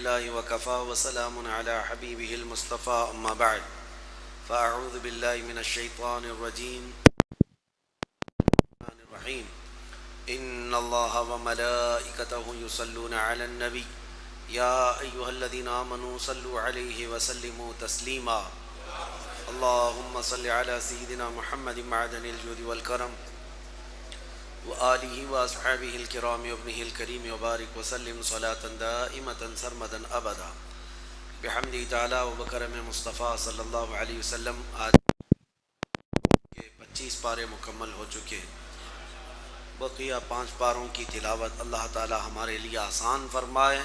لله وكفى وسلام على حبيبه المصطفى أما بعد فأعوذ بالله من الشيطان الرجيم الرحمن الرحيم إن الله وملائكته يصلون على النبي يا أيها الذين آمنوا صلوا عليه وسلموا تسليما اللهم صل على سيدنا محمد معدن الجود والكرم وآله وأصحابه الكرام وابنه الكريم وبارك وسلم صلاة دائمة سرمدا أبدا بحمد تعالی وبکرم مصطفیٰ صلی اللہ علیہ وسلم. آج کے 25 پارے مکمل ہو چکے. بقیہ 5 پاروں کی تلاوت اللہ تعالی ہمارے لیے آسان فرمائے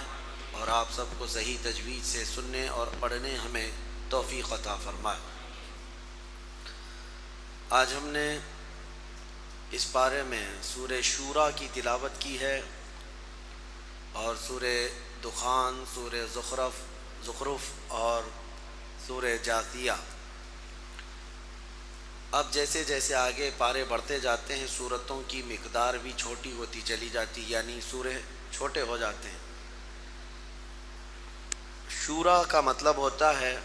اور آپ سب کو صحیح تجوید سے سننے اور پڑھنے ہمیں توفیق عطا فرمائے. آج ہم نے اس پارے میں سورہ شورا کی تلاوت کی ہے اور سورہ دخان، سورہ زخرف اور سورہ جاثیہ. اب جیسے جیسے آگے پارے بڑھتے جاتے ہیں سورتوں کی مقدار بھی چھوٹی ہوتی چلی جاتی، یعنی سورے چھوٹے ہو جاتے ہیں. شورا کا مطلب ہوتا ہے،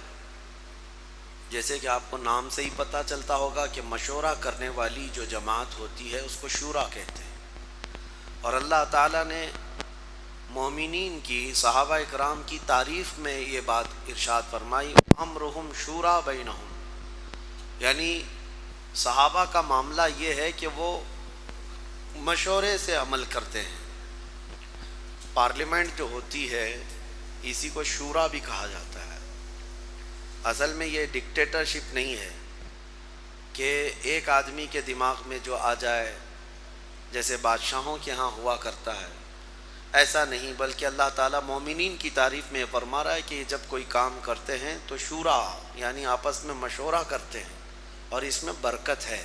جیسے کہ آپ کو نام سے ہی پتہ چلتا ہوگا کہ مشورہ کرنے والی جو جماعت ہوتی ہے اس کو شورا کہتے ہیں. اور اللہ تعالیٰ نے مومنین کی، صحابہ اکرام کی تعریف میں یہ بات ارشاد فرمائی، امرہم شورا بینہم، یعنی صحابہ کا معاملہ یہ ہے کہ وہ مشورے سے عمل کرتے ہیں. پارلیمنٹ جو ہوتی ہے اسی کو شورا بھی کہا جاتا ہے. اصل میں یہ ڈکٹیٹرشپ نہیں ہے کہ ایک آدمی کے دماغ میں جو آ جائے، جیسے بادشاہوں کے ہاں ہوا کرتا ہے، ایسا نہیں، بلکہ اللہ تعالیٰ مومنین کی تعریف میں فرما رہا ہے کہ جب کوئی کام کرتے ہیں تو شورا یعنی آپس میں مشورہ کرتے ہیں اور اس میں برکت ہے.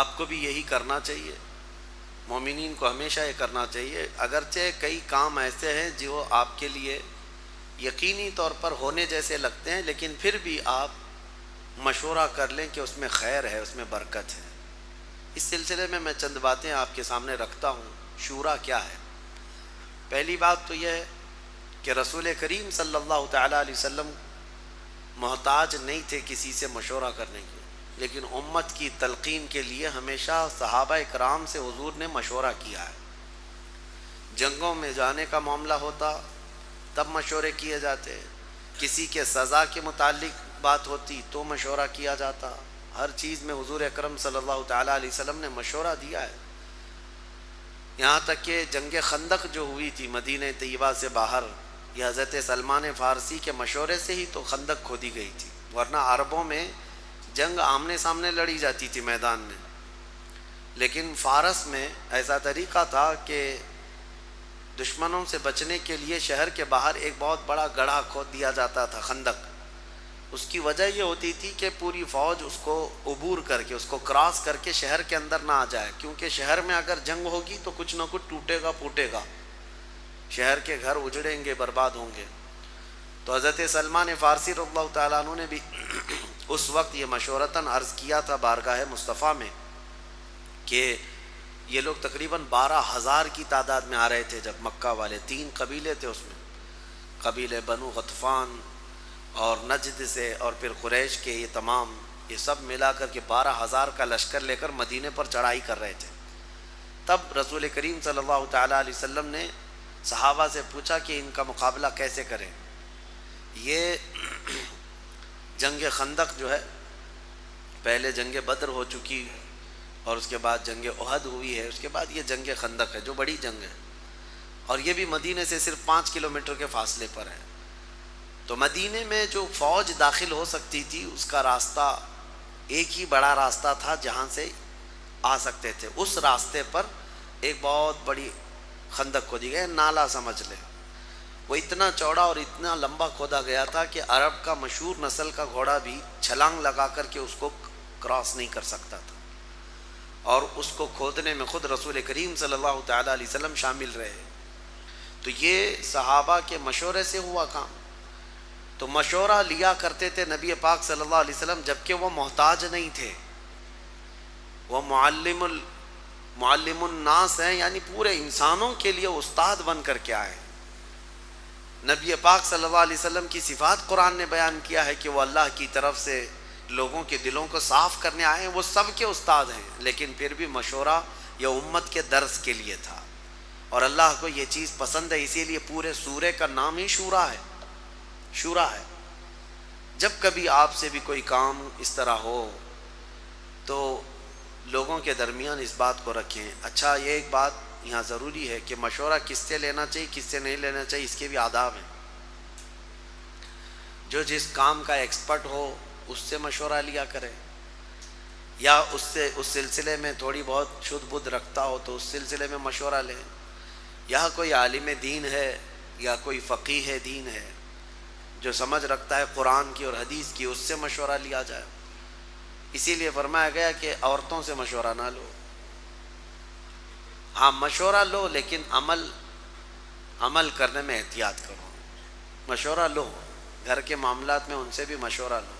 آپ کو بھی یہی کرنا چاہیے، مومنین کو ہمیشہ یہ کرنا چاہیے. اگرچہ کئی کام ایسے ہیں جو آپ کے لیے یقینی طور پر ہونے جیسے لگتے ہیں، لیکن پھر بھی آپ مشورہ کر لیں کہ اس میں خیر ہے، اس میں برکت ہے. اس سلسلے میں چند باتیں آپ کے سامنے رکھتا ہوں. شورا کیا ہے؟ پہلی بات تو یہ ہے کہ رسول کریم صلی اللہ تعالیٰ علیہ وسلم محتاج نہیں تھے کسی سے مشورہ کرنے کے، لیکن امت کی تلقین کے لیے ہمیشہ صحابہ اکرام سے حضور نے مشورہ کیا ہے. جنگوں میں جانے کا معاملہ ہوتا تب مشورے کیے جاتے، کسی کے سزا کے متعلق بات ہوتی تو مشورہ کیا جاتا. ہر چیز میں حضور اکرم صلی اللہ تعالیٰ علیہ وسلم نے مشورہ دیا ہے. یہاں تک کہ جنگ خندق جو ہوئی تھی مدینہ طیبہ سے باہر، یہ حضرت سلمان فارسی کے مشورے سے ہی تو خندق کھودی گئی تھی، ورنہ عربوں میں جنگ آمنے سامنے لڑی جاتی تھی میدان میں. لیکن فارس میں ایسا طریقہ تھا کہ دشمنوں سے بچنے کے لیے شہر کے باہر ایک بہت بڑا گڑھا کھود دیا جاتا تھا، خندق. اس کی وجہ یہ ہوتی تھی کہ پوری فوج اس کو عبور کر کے، اس کو کراس کر کے شہر کے اندر نہ آ جائے، کیونکہ شہر میں اگر جنگ ہوگی تو کچھ نہ کچھ ٹوٹے گا پھوٹے گا، شہر کے گھر اجڑیں گے، برباد ہوں گے. تو حضرت سلمان فارسی رضی اللہ تعالیٰ عنہ نے بھی اس وقت یہ مشورتاً عرض کیا تھا بارگاہ مصطفیٰ میں کہ یہ لوگ تقریباً 12,000 کی تعداد میں آ رہے تھے. جب مکہ والے 3 قبیلے تھے، اس میں قبیلے بنو غطفان اور نجد سے اور پھر قریش کے، یہ تمام یہ سب ملا کر کے 12,000 کا لشکر لے کر مدینے پر چڑھائی کر رہے تھے. تب رسول کریم صلی اللہ تعالیٰ علیہ وسلم نے صحابہ سے پوچھا کہ ان کا مقابلہ کیسے کریں. یہ جنگ خندق جو ہے، پہلے جنگ بدر ہو چکی اور اس کے بعد جنگ احد ہوئی ہے، اس کے بعد یہ جنگ خندق ہے جو بڑی جنگ ہے، اور یہ بھی مدینے سے صرف 5 کلومیٹر کے فاصلے پر ہے. تو مدینے میں جو فوج داخل ہو سکتی تھی اس کا راستہ ایک ہی بڑا راستہ تھا جہاں سے آ سکتے تھے. اس راستے پر ایک بہت بڑی خندق کھودی گئی، نالا سمجھ لیں. وہ اتنا چوڑا اور اتنا لمبا کھودا گیا تھا کہ عرب کا مشہور نسل کا گھوڑا بھی چھلانگ لگا کر کے اس کو کراس نہیں کر سکتا تھا. اور اس کو کھودنے میں خود رسول کریم صلی اللہ تعالیٰ علیہ وسلم شامل رہے. تو یہ صحابہ کے مشورے سے ہوا کام. تو مشورہ لیا کرتے تھے نبی پاک صلی اللہ علیہ وسلم، جبکہ وہ محتاج نہیں تھے، وہ معلم الناس ہیں، یعنی پورے انسانوں کے لیے استاد بن کر کے آئے. نبی پاک صلی اللہ علیہ وسلم کی صفات قرآن نے بیان کیا ہے کہ وہ اللہ کی طرف سے لوگوں کے دلوں کو صاف کرنے آئے ہیں. وہ سب کے استاد ہیں، لیکن پھر بھی مشورہ یہ امت کے درس کے لیے تھا، اور اللہ کو یہ چیز پسند ہے، اسی لیے پورے سورے کا نام ہی شورا ہے. شورا ہے. جب کبھی آپ سے بھی کوئی کام اس طرح ہو تو لوگوں کے درمیان اس بات کو رکھیں. اچھا، یہ ایک بات یہاں ضروری ہے کہ مشورہ کس سے لینا چاہیے کس سے نہیں لینا چاہیے، اس کے بھی آداب ہیں. جو جس کام کا ایکسپرٹ ہو اس سے مشورہ لیا کرے، یا اس سلسلے میں تھوڑی بہت شدھ بدھ رکھتا ہو تو اس سلسلے میں مشورہ لیں. یا کوئی عالم دین ہے یا کوئی فقیہ دین ہے جو سمجھ رکھتا ہے قرآن کی اور حدیث کی، اس سے مشورہ لیا جائے. اسی لیے فرمایا گیا کہ عورتوں سے مشورہ نہ لو. ہاں مشورہ لو، لیکن عمل کرنے میں احتیاط کرو. مشورہ لو، گھر کے معاملات میں ان سے بھی مشورہ لو.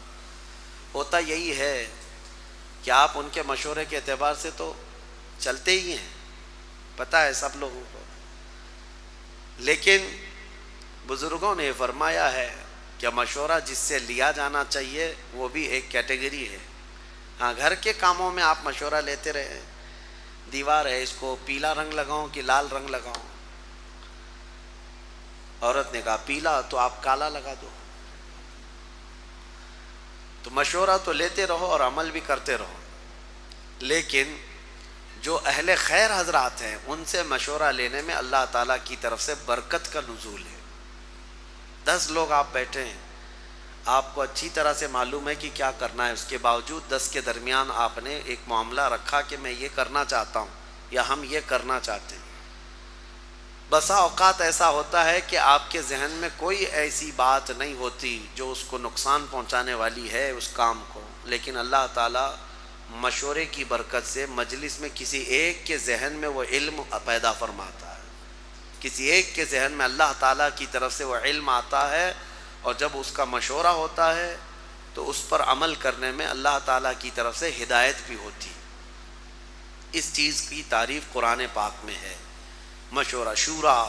ہوتا یہی ہے کہ آپ ان کے مشورے کے اعتبار سے تو چلتے ہی ہیں، پتہ ہے سب لوگوں کو، لیکن بزرگوں نے فرمایا ہے کہ مشورہ جس سے لیا جانا چاہیے وہ بھی ایک کیٹیگری ہے. ہاں گھر کے کاموں میں آپ مشورہ لیتے رہے، دیوار ہے اس کو پیلا رنگ لگاؤں کہ لال رنگ لگاؤں، عورت نے کہا پیلا تو آپ کالا لگا دو. تو مشورہ تو لیتے رہو اور عمل بھی کرتے رہو، لیکن جو اہل خیر حضرات ہیں ان سے مشورہ لینے میں اللہ تعالیٰ کی طرف سے برکت کا نزول ہے. 10 لوگ آپ بیٹھے ہیں، آپ کو اچھی طرح سے معلوم ہے کہ کیا کرنا ہے، اس کے باوجود 10 کے درمیان آپ نے ایک معاملہ رکھا کہ میں یہ کرنا چاہتا ہوں یا ہم یہ کرنا چاہتے ہیں. بسا اوقات ایسا ہوتا ہے کہ آپ کے ذہن میں کوئی ایسی بات نہیں ہوتی جو اس کو نقصان پہنچانے والی ہے اس کام کو، لیکن اللہ تعالیٰ مشورے کی برکت سے مجلس میں کسی ایک کے ذہن میں وہ علم پیدا فرماتا ہے. کسی ایک کے ذہن میں اللہ تعالیٰ کی طرف سے وہ علم آتا ہے، اور جب اس کا مشورہ ہوتا ہے تو اس پر عمل کرنے میں اللہ تعالیٰ کی طرف سے ہدایت بھی ہوتی. اس چیز کی تعریف قرآن پاک میں ہے. مشورہ، شورا،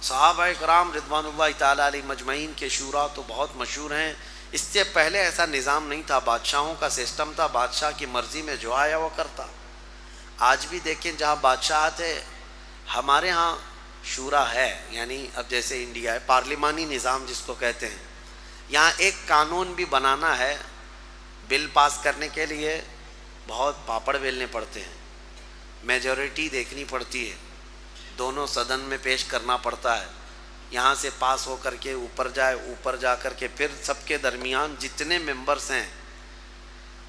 صحابہ کرام رضوان اللہ تعالیٰ علیہ مجمعین کے شورا تو بہت مشہور ہیں. اس سے پہلے ایسا نظام نہیں تھا، بادشاہوں کا سسٹم تھا، بادشاہ کی مرضی میں جو آیا وہ کرتا. آج بھی دیکھیں جہاں بادشاہت ہے، ہمارے ہاں شورا ہے، یعنی اب جیسے انڈیا ہے پارلیمانی نظام جس کو کہتے ہیں، یہاں ایک قانون بھی بنانا ہے، بل پاس کرنے کے لیے بہت پاپڑ بیلنے پڑتے ہیں، میجورٹی دیکھنی پڑتی ہے، دونوں صدن میں پیش کرنا پڑتا ہے، یہاں سے پاس ہو کر کے اوپر جائے، اوپر جا کر کے پھر سب کے درمیان جتنے ممبرس ہیں،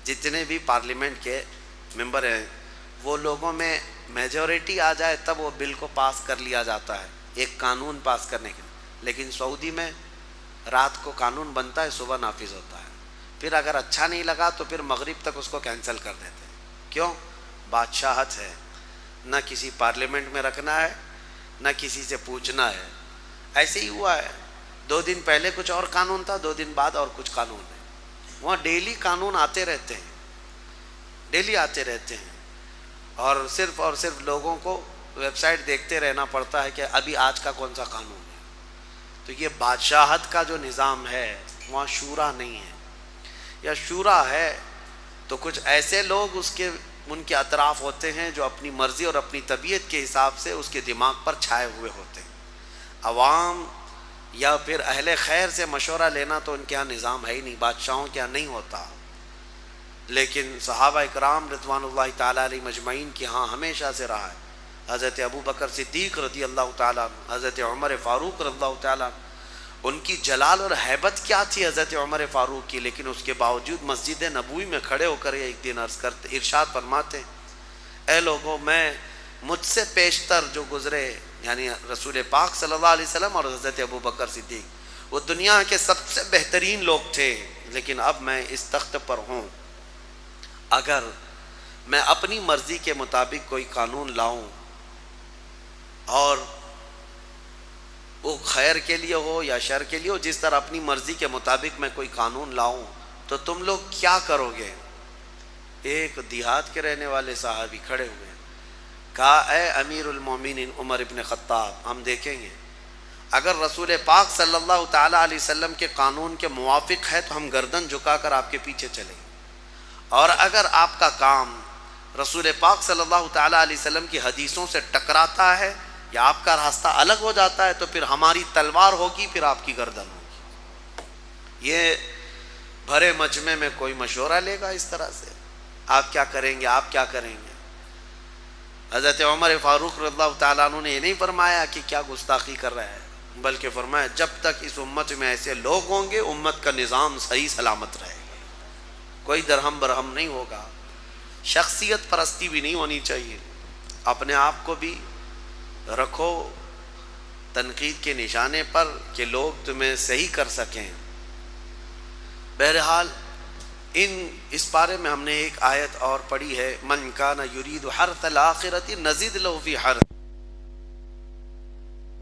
جتنے بھی پارلیمنٹ کے ممبر ہیں، وہ لوگوں میں میجورٹی آ جائے تب وہ بل کو پاس کر لیا جاتا ہے ایک قانون پاس کرنے کے لیے. لیکن سعودی میں رات کو قانون بنتا ہے، صبح نافذ ہوتا ہے، پھر اگر اچھا نہیں لگا تو پھر مغرب تک اس کو کینسل کر دیتے ہیں. کیوں؟ بادشاہت ہے، نہ کسی پارلیمنٹ میں رکھنا ہے نہ کسی سے پوچھنا ہے. ایسے ہی ہوا ہے، 2 دن پہلے کچھ اور قانون تھا، 2 دن بعد اور کچھ قانون ہے. وہاں ڈیلی قانون آتے رہتے ہیں، ڈیلی آتے رہتے ہیں، اور صرف لوگوں کو ویب سائٹ دیکھتے رہنا پڑتا ہے کہ ابھی آج کا کون سا قانون ہے. تو یہ بادشاہت کا جو نظام ہے وہاں شورا نہیں ہے. یا شورا ہے تو کچھ ایسے لوگ ان کے اطراف ہوتے ہیں جو اپنی مرضی اور اپنی طبیعت کے حساب سے اس کے دماغ پر چھائے ہوئے ہوتے ہیں. عوام یا پھر اہل خیر سے مشورہ لینا تو ان کے ہاں نظام ہے ہی نہیں، بادشاہوں کے ہاں نہیں ہوتا. لیکن صحابہ اکرام رضوان اللہ تعالیٰ علیہ مجمعین کے ہاں ہمیشہ سے رہا ہے. حضرت ابو بکر صدیق رضی اللہ تعالیٰ عنہ، حضرت عمر فاروق رضی اللہ تعالیٰ عنہ، ان کی جلال اور ہیبت کیا تھی حضرت عمر فاروق کی، لیکن اس کے باوجود مسجد نبوی میں کھڑے ہو کر ایک دن ارشاد فرماتے، اے لوگوں، مجھ سے پیشتر جو گزرے یعنی رسول پاک صلی اللہ علیہ وسلم اور حضرت ابو بکر صدیق، وہ دنیا کے سب سے بہترین لوگ تھے، لیکن اب میں اس تخت پر ہوں، اگر میں اپنی مرضی کے مطابق کوئی قانون لاؤں اور وہ خیر کے لیے ہو یا شر کے لیے ہو، جس طرح اپنی مرضی کے مطابق میں کوئی قانون لاؤں تو تم لوگ کیا کرو گے؟ ایک دیہات کے رہنے والے صحابی کھڑے ہوئے، کہا اے امیر المومنین عمر ابن خطاب، ہم دیکھیں گے اگر رسول پاک صلی اللہ تعالیٰ علیہ وسلم کے قانون کے موافق ہے تو ہم گردن جھکا کر آپ کے پیچھے چلیں گے، اور اگر آپ کا کام رسول پاک صلی اللہ تعالیٰ علیہ وسلم کی حدیثوں سے ٹکراتا ہے یا آپ کا راستہ الگ ہو جاتا ہے تو پھر ہماری تلوار ہوگی، پھر آپ کی گردن ہوگی۔ یہ بھرے مجمع میں کوئی مشورہ لے گا اس طرح سے؟ آپ کیا کریں گے، آپ کیا کریں گے؟ حضرت عمر فاروق رضی اللہ تعالیٰ عنہ نے یہ نہیں فرمایا کہ کیا گستاخی کر رہا ہے، بلکہ فرمایا جب تک اس امت میں ایسے لوگ ہوں گے امت کا نظام صحیح سلامت رہے گا، کوئی درہم برہم نہیں ہوگا۔ شخصیت پرستی بھی نہیں ہونی چاہیے، اپنے آپ کو بھی رکھو تنقید کے نشانے پر کہ لوگ تمہیں صحیح کر سکیں۔ بہرحال اس بارے میں ہم نے ایک آیت اور پڑھی ہے، من کان یرید حرث الآخرۃ نزد لہ فی حرث،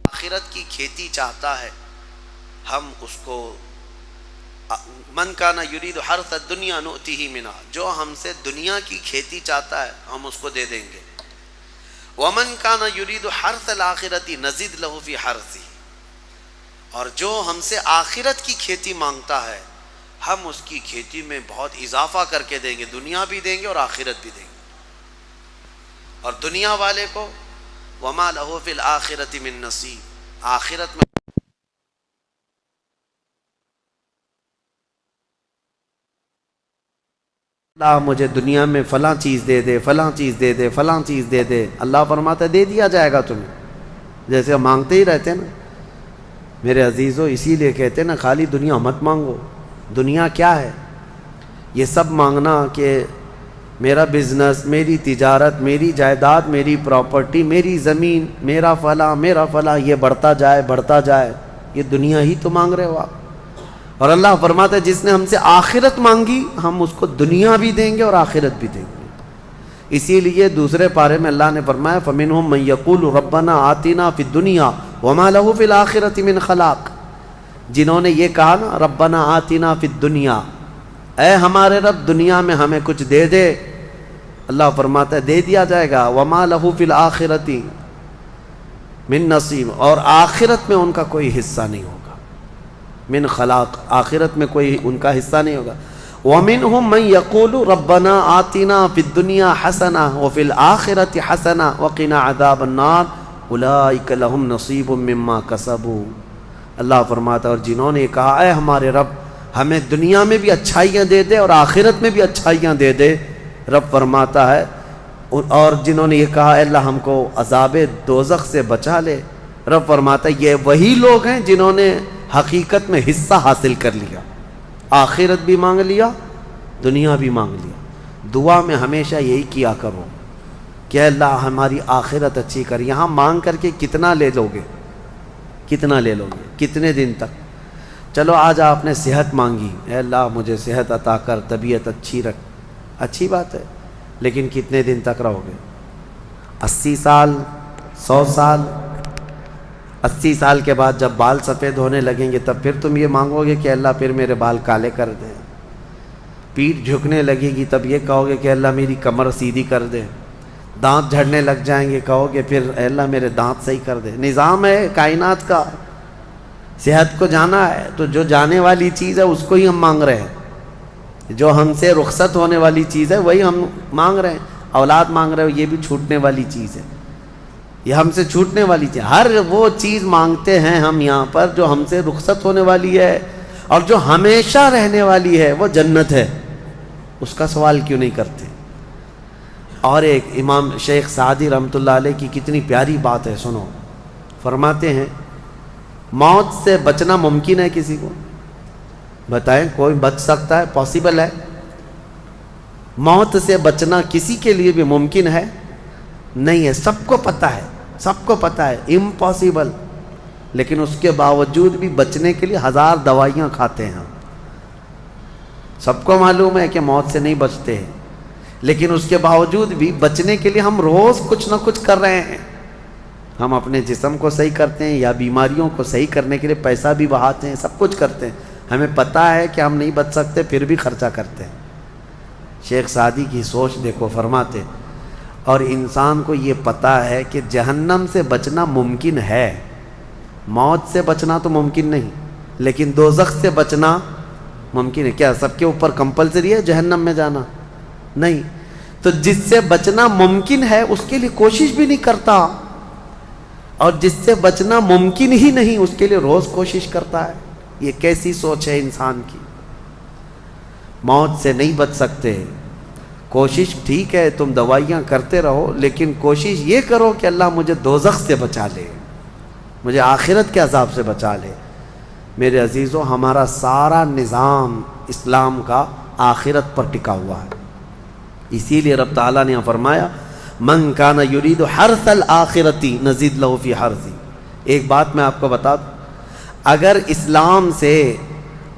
آخرت کی کھیتی چاہتا ہے ہم اس کو، من کان یرید حرث الدنیا نؤتیہ منہا، جو ہم سے دنیا کی کھیتی چاہتا ہے ہم اس کو دے دیں گے، ومن کان یرید حرث الآخرۃ نزد لہ فی حرثہ، اور جو ہم سے آخرت کی کھیتی مانگتا ہے ہم اس کی کھیتی میں بہت اضافہ کر کے دیں گے، دنیا بھی دیں گے اور آخرت بھی دیں گے۔ اور دنیا والے کو وما لہ فی الآخرۃ من نصیب، آخرت میں اللہ مجھے دنیا میں فلاں چیز دے دے، فلاں چیز دے دے، فلاں چیز دے دے، اللہ فرماتا ہے دے دیا جائے گا تمہیں، جیسے مانگتے ہی رہتے ہیں نا میرے عزیزو، اسی لیے کہتے ہیں نا خالی دنیا مت مانگو۔ دنیا کیا ہے؟ یہ سب مانگنا کہ میرا بزنس، میری تجارت، میری جائیداد، میری پراپرٹی، میری زمین، میرا فلاں یہ بڑھتا جائے بڑھتا جائے، یہ دنیا ہی تو مانگ رہے ہو آپ۔ اور اللہ فرماتا ہے جس نے ہم سے آخرت مانگی ہم اس کو دنیا بھی دیں گے اور آخرت بھی دیں گے۔ اسی لیے دوسرے پارے میں اللہ نے فرمایا فَمِنْهُمْ مَنْ يَقُولُ رَبَّنَا آتِنَا فِي الدُّنْيَا وَمَا لَهُ فِي الْآخِرَةِ مِنْ خَلَاقٍ، جنہوں نے یہ کہا نا ربنا آتنا فی الدنیا، اے ہمارے رب دنیا میں ہمیں کچھ دے دے، اللہ فرماتا ہے دے دیا جائے گا، وما لہ فی الآخرۃ من نصیب، اور آخرت میں ان کا کوئی حصہ نہیں ہوگا، من خلاق، آخرت میں کوئی ان کا حصہ نہیں ہوگا۔ ومنہم من یقول ربنا آتنا فی الدنیا حسنہ وفی الآخرۃ حسنہ وقنا عذاب النار اولئک لہم نصیب مما کسبوا، اللہ فرماتا ہے اور جنہوں نے کہا اے ہمارے رب ہمیں دنیا میں بھی اچھائیاں دے دے اور آخرت میں بھی اچھائیاں دے دے، رب فرماتا ہے، اور جنہوں نے یہ کہا اے اللہ ہم کو عذاب دوزخ سے بچا لے، رب فرماتا ہے یہ وہی لوگ ہیں جنہوں نے حقیقت میں حصہ حاصل کر لیا، آخرت بھی مانگ لیا، دنیا بھی مانگ لیا۔ دعا میں ہمیشہ یہی کیا کرو کہ اے اللہ ہماری آخرت اچھی کر، یہاں مانگ کر کے کتنا لے لو گے، کتنا لے لو گے، کتنے دن تک؟ چلو آج آپ نے صحت مانگی، اے اللہ مجھے صحت عطا کر، طبیعت اچھی رکھ، اچھی بات ہے، لیکن کتنے دن تک رہو گے؟ 80 سال، 100 سال؟ 80 سال کے بعد جب بال سفید ہونے لگیں گے تب پھر تم یہ مانگو گے کہ اللہ پھر میرے بال کالے کر دے، پیٹھ جھکنے لگے گی تب یہ کہو گے کہ اللہ میری کمر سیدھی کر دے، دانت جھڑنے لگ جائیں گے کہو گے پھر اے اللہ میرے دانت صحیح کر دے۔ نظام ہے کائنات کا، صحت کو جانا ہے تو جو جانے والی چیز ہے اس کو ہی ہم مانگ رہے ہیں، جو ہم سے رخصت ہونے والی چیز ہے وہی ہم مانگ رہے ہیں۔ اولاد مانگ رہے ہو یہ بھی چھوٹنے والی چیز ہے، یہ ہم سے چھوٹنے والی چیز، ہر وہ چیز مانگتے ہیں ہم یہاں پر جو ہم سے رخصت ہونے والی ہے، اور جو ہمیشہ رہنے والی ہے وہ جنت ہے، اس کا سوال کیوں نہیں کرتے؟ اور ایک امام شیخ سعدی رحمۃ اللہ علیہ کی کتنی پیاری بات ہے، سنو، فرماتے ہیں موت سے بچنا ممکن ہے کسی کو؟ بتائیں کوئی بچ سکتا ہے؟ پاسبل ہے؟ موت سے بچنا کسی کے لیے بھی ممکن ہے؟ نہیں ہے، سب کو پتہ ہے، سب کو پتہ ہے امپاسبل، لیکن اس کے باوجود بھی بچنے کے لیے 1000 دوائیاں کھاتے ہیں ہم، سب کو معلوم ہے کہ موت سے نہیں بچتے ہیں، لیکن اس کے باوجود بھی بچنے کے لیے ہم روز کچھ نہ کچھ کر رہے ہیں، ہم اپنے جسم کو صحیح کرتے ہیں یا بیماریوں کو صحیح کرنے کے لیے پیسہ بھی بہاتے ہیں، سب کچھ کرتے ہیں، ہمیں پتہ ہے کہ ہم نہیں بچ سکتے پھر بھی خرچہ کرتے ہیں۔ شیخ سعدی کی سوچ دیکھو، فرماتے اور انسان کو یہ پتہ ہے کہ جہنم سے بچنا ممکن ہے، موت سے بچنا تو ممکن نہیں، لیکن دوزخ سے بچنا ممکن ہے۔ کیا سب کے اوپر کمپلسری ہے جہنم میں جانا؟ نہیں۔ تو جس سے بچنا ممکن ہے اس کے لیے کوشش بھی نہیں کرتا، اور جس سے بچنا ممکن ہی نہیں اس کے لیے روز کوشش کرتا ہے۔ یہ کیسی سوچ ہے انسان کی؟ موت سے نہیں بچ سکتے، کوشش ٹھیک ہے تم دوائیاں کرتے رہو، لیکن کوشش یہ کرو کہ اللہ مجھے دوزخ سے بچا لے، مجھے آخرت کے عذاب سے بچا لے۔ میرے عزیزو، ہمارا سارا نظام اسلام کا آخرت پر ٹکا ہوا ہے، اسی لیے رب تعالیٰ نے فرمایا من کان یرید حرث الآخرۃ نزید لہ فی حرثہ۔ ایک بات میں آپ کو بتا دوں، اگر اسلام سے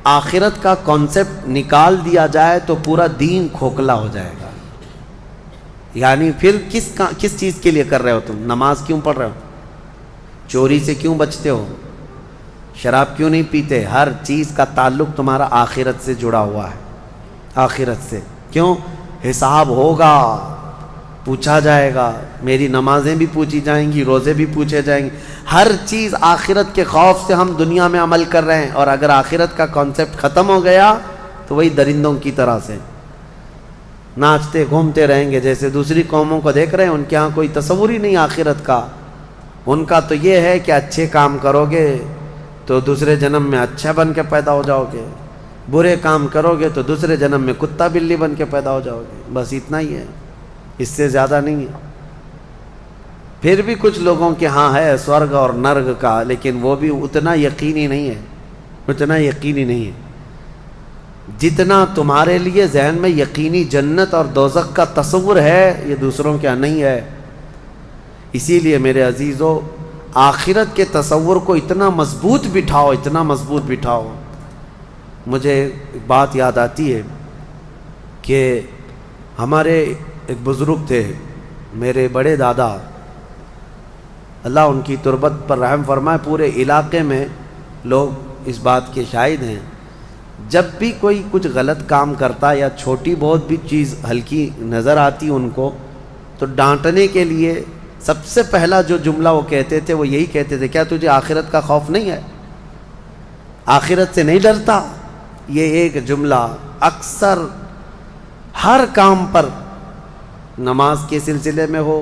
آخرت کا کانسیپٹ نکال دیا جائے تو پورا دین کھوکھلا ہو جائے گا۔ یعنی پھر کس چیز کے لیے کر رہے ہو تم؟ نماز کیوں پڑھ رہے ہو؟ چوری سے کیوں بچتے ہو؟ شراب کیوں نہیں پیتے؟ ہر چیز کا تعلق تمہارا آخرت سے جڑا ہوا ہے، آخرت سے۔ کیوں؟ حساب ہوگا، پوچھا جائے گا، میری نمازیں بھی پوچھی جائیں گی، روزے بھی پوچھے جائیں گے، ہر چیز آخرت کے خوف سے ہم دنیا میں عمل کر رہے ہیں، اور اگر آخرت کا کانسیپٹ ختم ہو گیا تو وہی درندوں کی طرح سے ناچتے گھومتے رہیں گے۔ جیسے دوسری قوموں کو دیکھ رہے ہیں، ان کے ہاں کوئی تصور ہی نہیں آخرت کا، ان کا تو یہ ہے کہ اچھے کام کرو گے تو دوسرے جنم میں اچھا بن کے پیدا ہو جاؤ گے، برے کام کرو گے تو دوسرے جنم میں کتا بلی بن کے پیدا ہو جاؤ گے، بس اتنا ہی ہے، اس سے زیادہ نہیں ہے۔ پھر بھی کچھ لوگوں کے ہاں ہے سورگ اور نرگ کا، لیکن وہ بھی اتنا یقینی نہیں ہے، اتنا یقینی نہیں ہے جتنا تمہارے لیے ذہن میں یقینی جنت اور دوزخ کا تصور ہے، یہ دوسروں کے ہاں نہیں ہے۔ اسی لیے میرے عزیزو، آخرت کے تصور کو اتنا مضبوط بٹھاؤ، اتنا مضبوط بٹھاؤ۔ مجھے ایک بات یاد آتی ہے کہ ہمارے ایک بزرگ تھے، میرے بڑے دادا، اللہ ان کی تربت پر رحم فرمائے، پورے علاقے میں لوگ اس بات کے شاہد ہیں، جب بھی کوئی کچھ غلط کام کرتا یا چھوٹی بہت بھی چیز ہلکی نظر آتی ان کو، تو ڈانٹنے کے لیے سب سے پہلا جو جملہ وہ کہتے تھے وہ یہی کہتے تھے، کیا تجھے آخرت کا خوف نہیں ہے؟ آخرت سے نہیں ڈرتا؟ یہ ایک جملہ اکثر ہر کام پر، نماز کے سلسلے میں ہو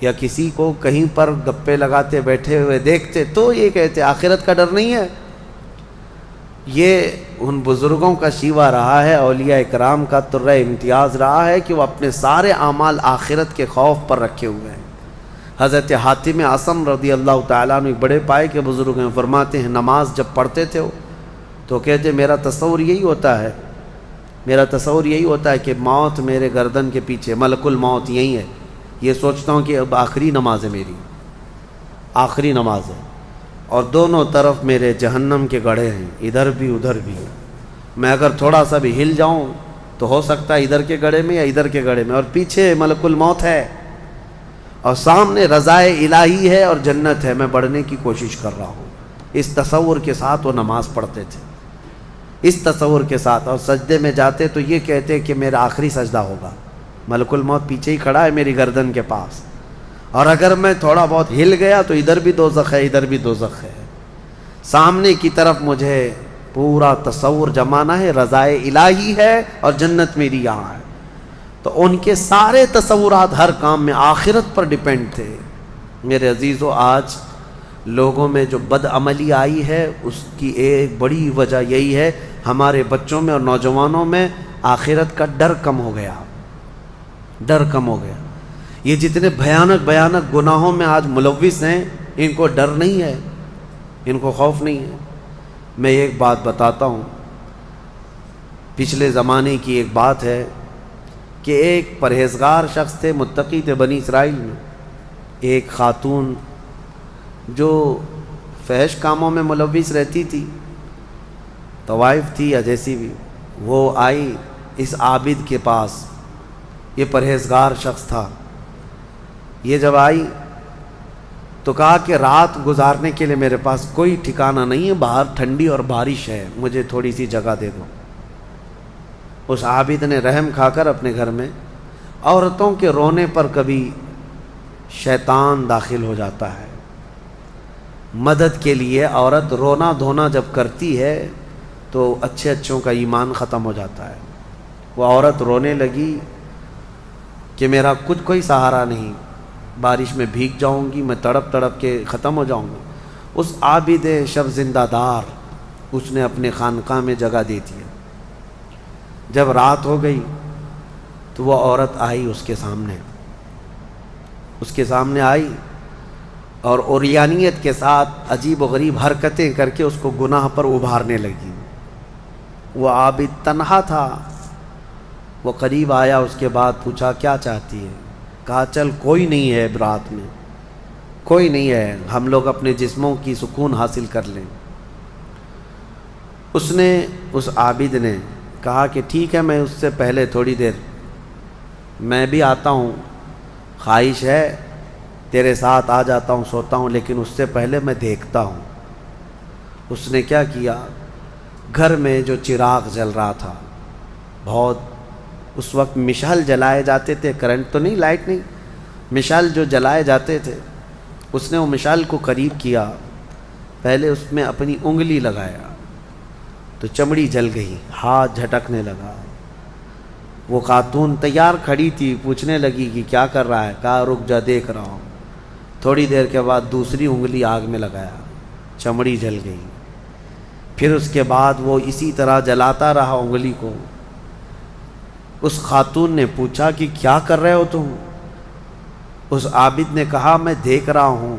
یا کسی کو کہیں پر گپے لگاتے بیٹھے ہوئے دیکھتے تو یہ کہتے آخرت کا ڈر نہیں ہے۔ یہ ان بزرگوں کا شیوا رہا ہے، اولیاء اکرام کا طرہ امتیاز رہا ہے کہ وہ اپنے سارے اعمال آخرت کے خوف پر رکھے ہوئے ہیں۔ حضرت حاتم اعصم رضی اللہ تعالیٰ عنہ ایک بڑے پائے کے بزرگ ہیں، فرماتے ہیں نماز جب پڑھتے تھے تو کہتے میرا تصور یہی ہوتا ہے، میرا تصور یہی ہوتا ہے کہ موت میرے گردن کے پیچھے، ملک الموت یہی ہے، یہ سوچتا ہوں کہ اب آخری نماز ہے، میری آخری نماز ہے، اور دونوں طرف میرے جہنم کے گڑھے ہیں، ادھر بھی ادھر بھی، میں اگر تھوڑا سا بھی ہل جاؤں تو ہو سکتا ہے ادھر کے گڑھے میں یا ادھر کے گڑھے میں، اور پیچھے ملک الموت ہے اور سامنے رضائے الہی ہے اور جنت ہے، میں بڑھنے کی کوشش کر رہا ہوں۔ اس تصور کے ساتھ وہ نماز پڑھتے تھے، اس تصور کے ساتھ، اور سجدے میں جاتے تو یہ کہتے کہ میرا آخری سجدہ ہوگا، ملک الموت پیچھے ہی کھڑا ہے میری گردن کے پاس، اور اگر میں تھوڑا بہت ہل گیا تو ادھر بھی دوزخ ہے، ادھر بھی دوزخ ہے، سامنے کی طرف مجھے پورا تصور جمانا ہے، رضائے الہی ہے اور جنت میری یہاں ہے۔ تو ان کے سارے تصورات ہر کام میں آخرت پر ڈیپینڈ تھے۔ میرے عزیزو، آج لوگوں میں جو بد عملی آئی ہے اس کی ایک بڑی وجہ یہی ہے، ہمارے بچوں میں اور نوجوانوں میں آخرت کا ڈر کم ہو گیا، ڈر کم ہو گیا۔ یہ جتنے بھیانک گناہوں میں آج ملوث ہیں، ان کو ڈر نہیں ہے، ان کو خوف نہیں ہے۔ میں ایک بات بتاتا ہوں، پچھلے زمانے کی ایک بات ہے کہ ایک پرہیزگار شخص تھے، متقی تھے بنی اسرائیل میں، ایک خاتون جو فحش کاموں میں ملوث رہتی تھی، طوائف تھی یا جیسی بھی، وہ آئی اس عابد کے پاس، یہ پرہیزگار شخص تھا۔ یہ جب آئی تو کہا کہ رات گزارنے کے لیے میرے پاس کوئی ٹھکانہ نہیں ہے، باہر ٹھنڈی اور بارش ہے، مجھے تھوڑی سی جگہ دے دو۔ اس عابد نے رحم کھا کر اپنے گھر میں عورتوں کے رونے پر کبھی شیطان داخل ہو جاتا ہے، مدد کے لیے عورت رونا دھونا جب کرتی ہے تو اچھے اچھوں کا ایمان ختم ہو جاتا ہے۔ وہ عورت رونے لگی کہ میرا کچھ کوئی سہارا نہیں، بارش میں بھیگ جاؤں گی، میں تڑپ تڑپ کے ختم ہو جاؤں گی۔ اس عابد شب زندہ دار اس نے اپنے خانقاہ میں جگہ دی تھی۔ جب رات ہو گئی تو وہ عورت آئی اس کے سامنے آئی اور عریانیت کے ساتھ عجیب و غریب حرکتیں کر کے اس کو گناہ پر ابھارنے لگی۔ وہ عابد تنہا تھا، وہ قریب آیا، اس کے بعد پوچھا کیا چاہتی ہے؟ کہا چل کوئی نہیں ہے رات میں، کوئی نہیں ہے، ہم لوگ اپنے جسموں کی سکون حاصل کر لیں۔ اس عابد نے کہا کہ ٹھیک ہے، میں اس سے پہلے تھوڑی دیر میں بھی آتا ہوں، خواہش ہے تیرے ساتھ آ جاتا ہوں، سوتا ہوں، لیکن اس سے پہلے میں دیکھتا ہوں۔ اس نے کیا کیا، گھر میں جو چراغ جل رہا تھا، بہت اس وقت مشعل جلائے جاتے تھے، کرنٹ تو نہیں، لائٹ نہیں، مشعل جو جلائے جاتے تھے، اس نے وہ مشعل کو قریب کیا، پہلے اس میں اپنی انگلی لگایا تو چمڑی جل گئی، ہاتھ جھٹکنے لگا۔ وہ خاتون تیار کھڑی تھی، پوچھنے لگی کہ کیا کر رہا ہے؟ کہا رک جا، دیکھ رہا ہوں۔ تھوڑی دیر کے بعد دوسری انگلی آگ میں لگایا، چمڑی جل گئی۔ پھر اس کے بعد وہ اسی طرح جلاتا رہا انگلی کو۔ اس خاتون نے پوچھا کہ کیا کر رہے ہو تم؟ اس عابد نے کہا میں دیکھ رہا ہوں،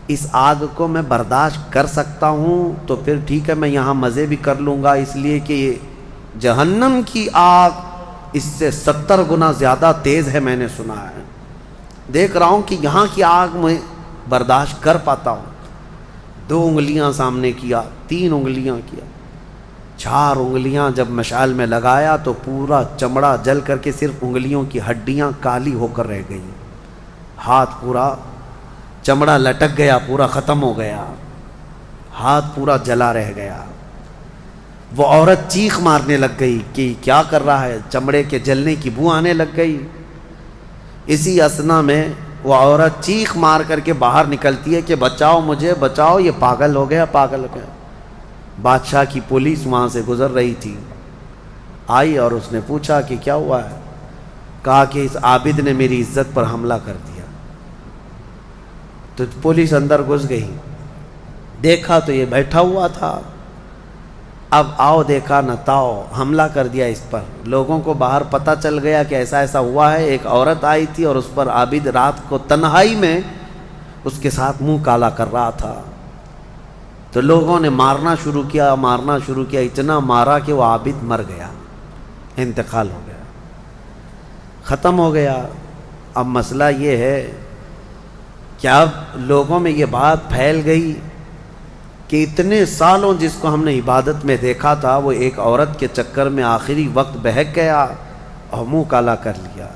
اس آگ کو میں برداشت کر سکتا ہوں تو پھر ٹھیک ہے، میں یہاں مزے بھی کر لوں گا، اس لیے کہ جہنم کی آگ اس سے 70 گنا زیادہ تیز ہے، میں نے سنا ہے۔ دیکھ رہا ہوں کہ یہاں کی آگ میں برداشت کر پاتا ہوں۔ 2 انگلیاں سامنے کیا، 3 انگلیاں کیا، 4 انگلیاں جب مشعل میں لگایا تو پورا چمڑا جل کر کے صرف انگلیوں کی ہڈیاں کالی ہو کر رہ گئی، ہاتھ پورا چمڑا لٹک گیا، پورا ختم ہو گیا، ہاتھ پورا جلا رہ گیا۔ وہ عورت چیخ مارنے لگ گئی کہ کیا کر رہا ہے، چمڑے کے جلنے کی بو آنے لگ گئی۔ اسی اثنا میں وہ عورت چیخ مار کر کے باہر نکلتی ہے کہ بچاؤ مجھے، بچاؤ، یہ پاگل ہو گیا، پاگل ہو گیا۔ بادشاہ کی پولیس وہاں سے گزر رہی تھی، آئی اور اس نے پوچھا کہ کیا ہوا ہے؟ کہا کہ اس عابد نے میری عزت پر حملہ کر دیا۔ تو پولیس اندر گھس گئی، دیکھا تو یہ بیٹھا ہوا تھا، اب آؤ دیکھا نہ تاؤ، حملہ کر دیا اس پر۔ لوگوں کو باہر پتہ چل گیا کہ ایسا ایسا ہوا ہے، ایک عورت آئی تھی اور اس پر عابد رات کو تنہائی میں اس کے ساتھ منہ کالا کر رہا تھا۔ تو لوگوں نے مارنا شروع کیا، اتنا مارا کہ وہ عابد مر گیا، انتقال ہو گیا، ختم ہو گیا۔ اب مسئلہ یہ ہے کہ اب لوگوں میں یہ بات پھیل گئی کہ اتنے سالوں جس کو ہم نے عبادت میں دیکھا تھا، وہ ایک عورت کے چکر میں آخری وقت بہک گیا اور منہ کالا کر لیا۔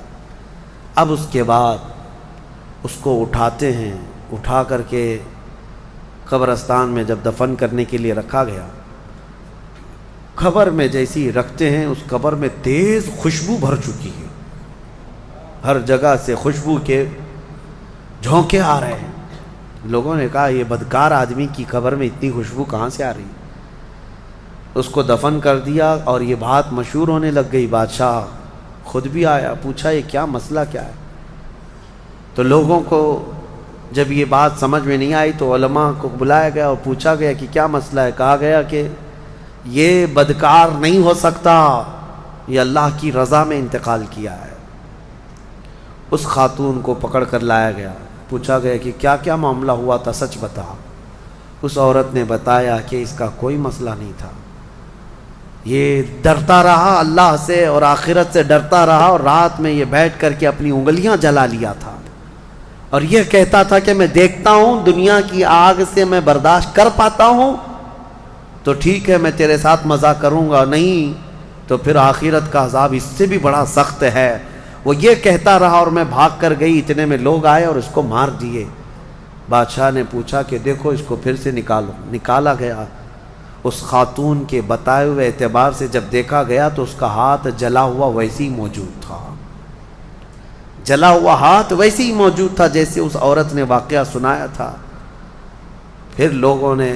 اب اس کے بعد اس کو اٹھاتے ہیں، اٹھا کر کے قبرستان میں جب دفن کرنے کے لیے رکھا گیا، قبر میں جیسی رکھتے ہیں، اس قبر میں تیز خوشبو بھر چکی ہے، ہر جگہ سے خوشبو کے جھونکے آ رہے ہیں۔ لوگوں نے کہا یہ بدکار آدمی کی قبر میں اتنی خوشبو کہاں سے آ رہی؟ اس کو دفن کر دیا اور یہ بات مشہور ہونے لگ گئی۔ بادشاہ خود بھی آیا، پوچھا یہ کیا مسئلہ کیا ہے؟ تو لوگوں کو جب یہ بات سمجھ میں نہیں آئی تو علماء کو بلایا گیا اور پوچھا گیا کہ کیا مسئلہ ہے؟ کہا گیا کہ یہ بدکار نہیں ہو سکتا، یہ اللہ کی رضا میں انتقال کیا ہے۔ اس خاتون کو پکڑ کر لایا گیا، پوچھا گیا کہ کیا کیا معاملہ ہوا تھا، سچ بتا۔ اس عورت نے بتایا کہ اس کا کوئی مسئلہ نہیں تھا، یہ ڈرتا رہا اللہ سے اور آخرت سے ڈرتا رہا، اور رات میں یہ بیٹھ کر کے اپنی انگلیاں جلا لیا تھا، اور یہ کہتا تھا کہ میں دیکھتا ہوں دنیا کی آگ سے میں برداشت کر پاتا ہوں تو ٹھیک ہے میں تیرے ساتھ مزہ کروں گا، نہیں تو پھر آخرت کا عذاب اس سے بھی بڑا سخت ہے۔ وہ یہ کہتا رہا اور میں بھاگ کر گئی، اتنے میں لوگ آئے اور اس کو مار دیے۔ بادشاہ نے پوچھا کہ دیکھو اس کو پھر سے نکالو، نکالا گیا۔ اس خاتون کے بتائے ہوئے اعتبار سے جب دیکھا گیا تو اس کا ہاتھ جلا ہوا ویسے ہی موجود تھا، جلا ہوا ہاتھ ویسے ہی موجود تھا جیسے اس عورت نے واقعہ سنایا تھا۔ پھر لوگوں نے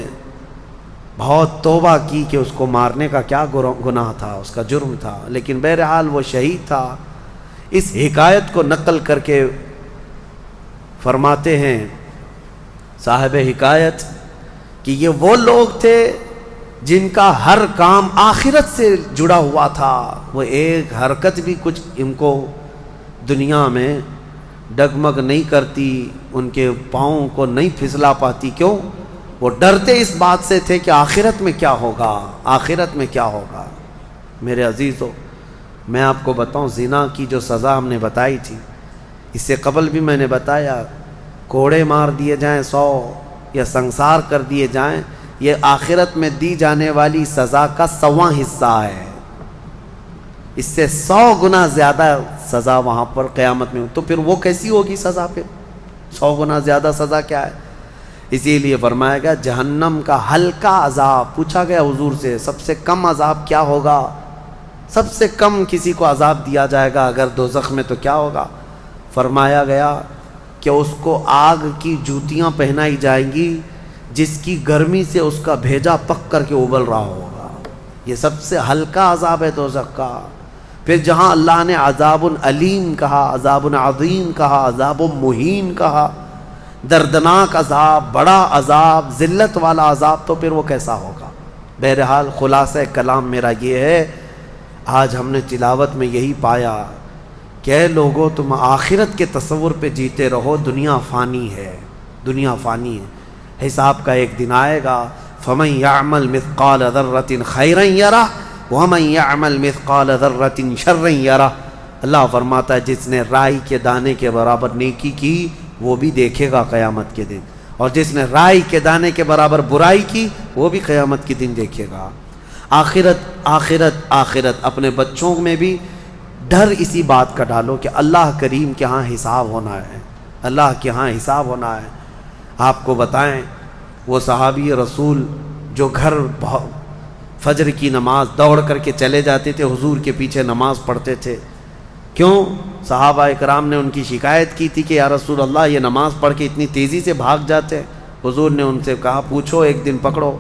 بہت توبہ کی کہ اس کو مارنے کا کیا گناہ تھا، اس کا جرم تھا، لیکن بہرحال وہ شہید تھا۔ اس حکایت کو نقل کر کے فرماتے ہیں صاحب حکایت کہ یہ وہ لوگ تھے جن کا ہر کام آخرت سے جڑا ہوا تھا، وہ ایک حرکت بھی کچھ ان کو دنیا میں ڈگمگ نہیں کرتی، ان کے پاؤں کو نہیں پھسلا پاتی۔ کیوں؟ وہ ڈرتے اس بات سے تھے کہ آخرت میں کیا ہوگا، آخرت میں کیا ہوگا۔ میرے عزیزو، میں آپ کو بتاؤں، زنا کی جو سزا ہم نے بتائی تھی، اس سے قبل بھی میں نے بتایا، کوڑے مار دیے جائیں 100 یا سنسار کر دیے جائیں، یہ آخرت میں دی جانے والی سزا کا 100واں حصہ ہے۔ اس سے 100 گنا زیادہ سزا وہاں پر قیامت میں، تو پھر وہ کیسی ہوگی سزا؟ پھر 100 گنا زیادہ سزا کیا ہے؟ اسی لیے فرمایا گیا جہنم کا ہلکا عذاب۔ پوچھا گیا حضور سے سب سے کم عذاب کیا ہوگا؟ سب سے کم کسی کو عذاب دیا جائے گا اگر دوزخ میں تو کیا ہوگا؟ فرمایا گیا کہ اس کو آگ کی جوتیاں پہنائی جائیں گی جس کی گرمی سے اس کا بھیجا پک کر کے ابل رہا ہوگا۔ یہ سب سے ہلکا عذاب ہے دوزخ کا۔ پھر جہاں اللہ نے عذاب علیم کہا، عذاب عظیم کہا، عذاب مہین کہا، دردناک عذاب، بڑا عذاب، ذلت والا عذاب، تو پھر وہ کیسا ہوگا؟ بہرحال خلاصہ کلام میرا یہ ہے، آج ہم نے تلاوت میں یہی پایا کہ اے لوگو تم آخرت کے تصور پہ جیتے رہو، دنیا فانی ہے، دنیا فانی ہے، حساب کا ایک دن آئے گا۔ فَمَن يَعْمَلْ مِثْقَالَ ذَرَّةٍ خَيْرًا يَرَهُ وَمَن يَعْمَلْ مِثْقَالَ ذَرَّةٍ شَرًّا يَرَهُ۔ اللہ فرماتا ہے جس نے رائی کے دانے کے برابر نیکی کی وہ بھی دیکھے گا قیامت کے دن، اور جس نے رائی کے دانے کے برابر برائی کی وہ بھی قیامت کے دن دیکھے گا۔ آخرت آخرت آخرت، اپنے بچوں میں بھی ڈر اسی بات کا ڈالو کہ اللہ کریم کے ہاں حساب ہونا ہے، اللہ کے ہاں حساب ہونا ہے۔ آپ کو بتائیں وہ صحابی رسول جو گھر فجر کی نماز دوڑ کر کے چلے جاتے تھے، حضور کے پیچھے نماز پڑھتے تھے، کیوں؟ صحابہ اکرام نے ان کی شکایت کی تھی کہ یا رسول اللہ یہ نماز پڑھ کے اتنی تیزی سے بھاگ جاتے۔ حضور نے ان سے کہا پوچھو، ایک دن پکڑو۔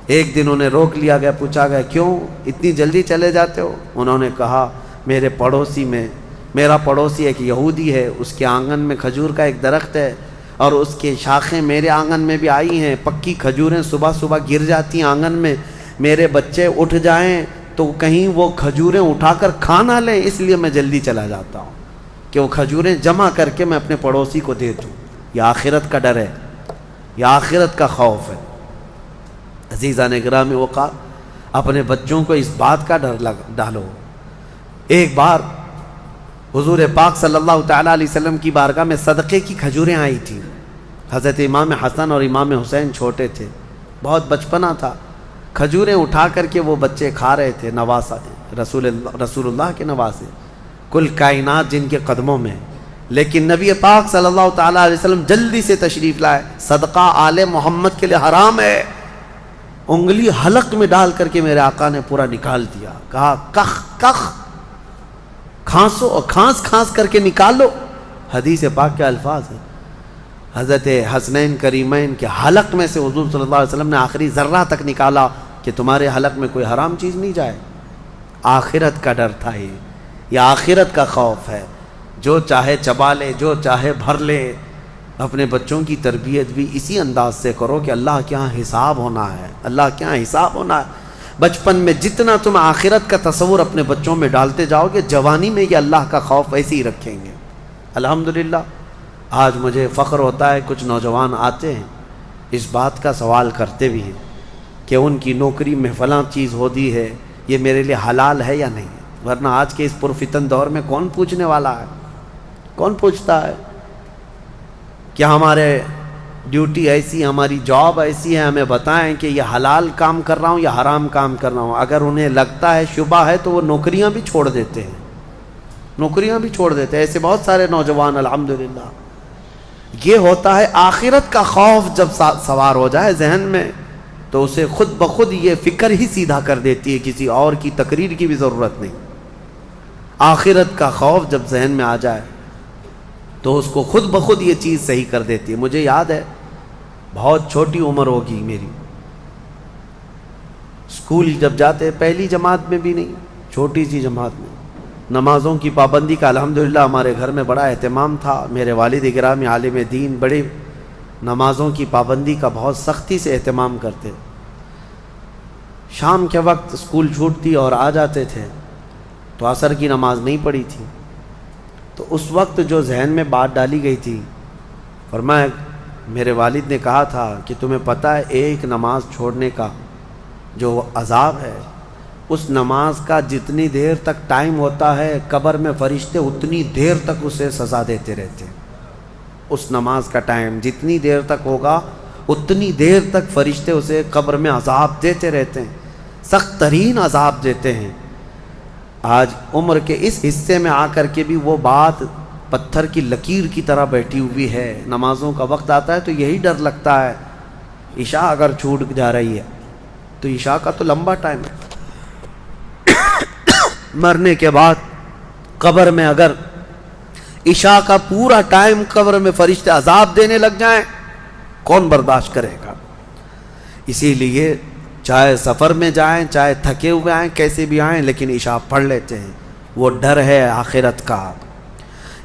ایک دن انہیں روک لیا گیا، پوچھا گیا کیوں اتنی جلدی چلے جاتے ہو؟ انہوں نے کہا میرے پڑوسی میں، میرا پڑوسی ایک یہودی ہے، اس کے آنگن میں کھجور کا ایک درخت ہے اور اس کے شاخیں میرے آنگن میں بھی آئی ہیں، پکی کھجوریں صبح صبح گر جاتی ہیں آنگن میں، میرے بچے اٹھ جائیں تو کہیں وہ کھجوریں اٹھا کر کھا نہ لیں، اس لیے میں جلدی چلا جاتا ہوں کہ وہ کھجوریں جمع کر کے میں اپنے پڑوسی کو دے دوں۔ یہ آخرت کا ڈر ہے، یہ آخرت کا خوف ہے۔ عزیزان گرامی وقار، اپنے بچوں کو اس بات کا ڈر ڈالو۔ ایک بار حضور پاک صلی اللہ تعالیٰ علیہ وسلم کی بارگاہ میں صدقے کی کھجوریں آئی تھیں۔ حضرت امام حسن اور امام حسین چھوٹے تھے، بہت بچپنا تھا، کھجوریں اٹھا کر کے وہ بچے کھا رہے تھے، نواسا رسول اللہ کے نواسے، کل کائنات جن کے قدموں میں۔ لیکن نبی پاک صلی اللہ تعالیٰ علیہ وسلم جلدی سے تشریف لائے، صدقہ آل محمد کے لیے حرام ہے۔ انگلی حلق میں ڈال کر کے میرے آقا نے پورا نکال دیا، کہا کخ کخ، کھانسو اور کھانس کھانس کر کے نکال لو۔ حدیث پاک کے الفاظ ہیں۔ حضرت حسنین کریمین کے حلق میں سے حضور صلی اللہ علیہ وسلم نے آخری ذرہ تک نکالا کہ تمہارے حلق میں کوئی حرام چیز نہیں جائے۔ آخرت کا ڈر تھا یہ آخرت کا خوف ہے۔ جو چاہے چبا لے، جو چاہے بھر لے۔ اپنے بچوں کی تربیت بھی اسی انداز سے کرو کہ اللہ کے ہاں حساب ہونا ہے، اللہ کے ہاں حساب ہونا ہے۔ بچپن میں جتنا تم آخرت کا تصور اپنے بچوں میں ڈالتے جاؤ گے، جوانی میں یہ اللہ کا خوف ایسے ہی رکھیں گے۔ الحمدللہ آج مجھے فخر ہوتا ہے، کچھ نوجوان آتے ہیں اس بات کا سوال کرتے بھی ہیں کہ ان کی نوکری میں فلاں چیز ہوتی ہے، یہ میرے لیے حلال ہے یا نہیں، ورنہ آج کے اس پرفتن دور میں کون پوچھنے والا ہے؟ کون پوچھتا ہے کہ ہمارے ڈیوٹی ایسی، ہماری جاب ایسی ہے، ہمیں بتائیں کہ یہ حلال کام کر رہا ہوں یا حرام کام کر رہا ہوں۔ اگر انہیں لگتا ہے شبہ ہے تو وہ نوکریاں بھی چھوڑ دیتے ہیں، نوکریاں بھی چھوڑ دیتے ہیں۔ ایسے بہت سارے نوجوان الحمدللہ۔ یہ ہوتا ہے آخرت کا خوف جب سوار ہو جائے ذہن میں تو اسے خود بخود یہ فکر ہی سیدھا کر دیتی ہے، کسی اور کی تقریر کی بھی ضرورت نہیں۔ آخرت کا خوف جب ذہن میں آ جائے تو اس کو خود بخود یہ چیز صحیح کر دیتی ہے۔ مجھے یاد ہے بہت چھوٹی عمر ہوگی میری، اسکول جب جاتے پہلی جماعت میں بھی نہیں، چھوٹی سی جماعت میں، نمازوں کی پابندی کا الحمدللہ ہمارے گھر میں بڑا اہتمام تھا۔ میرے والد گرامی عالم دین، بڑے نمازوں کی پابندی کا بہت سختی سے اہتمام کرتے۔ شام کے وقت اسکول چھوٹتی اور آ جاتے تھے تو عصر کی نماز نہیں پڑھی تھی، تو اس وقت جو ذہن میں بات ڈالی گئی تھی، فرمایا میرے والد نے کہا تھا کہ تمہیں پتہ ہے ایک نماز چھوڑنے کا جو عذاب ہے، اس نماز کا جتنی دیر تک ٹائم ہوتا ہے قبر میں فرشتے اتنی دیر تک اسے سزا دیتے رہتے ہیں۔ اس نماز کا ٹائم جتنی دیر تک ہوگا اتنی دیر تک فرشتے اسے قبر میں عذاب دیتے رہتے ہیں، سخت ترین عذاب دیتے ہیں۔ آج عمر کے اس حصے میں آ کر کے بھی وہ بات پتھر کی لکیر کی طرح بیٹھی ہوئی ہے۔ نمازوں کا وقت آتا ہے تو یہی ڈر لگتا ہے، عشاء اگر چھوٹ جا رہی ہے تو عشاء کا تو لمبا ٹائم ہے، مرنے کے بعد قبر میں اگر عشاء کا پورا ٹائم قبر میں فرشتے عذاب دینے لگ جائیں، کون برداشت کرے گا؟ اسی لیے چاہے سفر میں جائیں، چاہے تھکے ہوئے آئیں، کیسے بھی آئیں، لیکن عشاء پڑھ لیتے ہیں۔ وہ ڈر ہے آخرت کا۔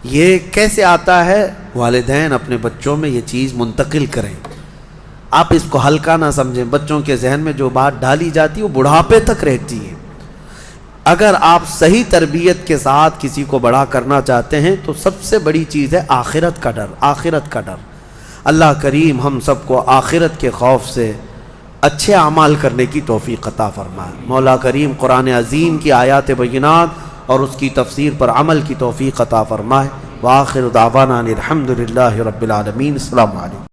یہ کیسے آتا ہے؟ والدین اپنے بچوں میں یہ چیز منتقل کریں، آپ اس کو ہلکا نہ سمجھیں۔ بچوں کے ذہن میں جو بات ڈالی جاتی ہے وہ بڑھاپے تک رہتی ہے۔ اگر آپ صحیح تربیت کے ساتھ کسی کو بڑا کرنا چاہتے ہیں تو سب سے بڑی چیز ہے آخرت کا ڈر، آخرت کا ڈر۔ اللہ کریم ہم سب کو آخرت کے خوف سے اچھے اعمال کرنے کی توفیق عطا فرمائے۔ مولا کریم قرآن عظیم کی آیات بینات اور اس کی تفسیر پر عمل کی توفیق عطا فرمائے۔ وآخر دعوانا الحمد للہ رب العالمین۔ السلام علیکم۔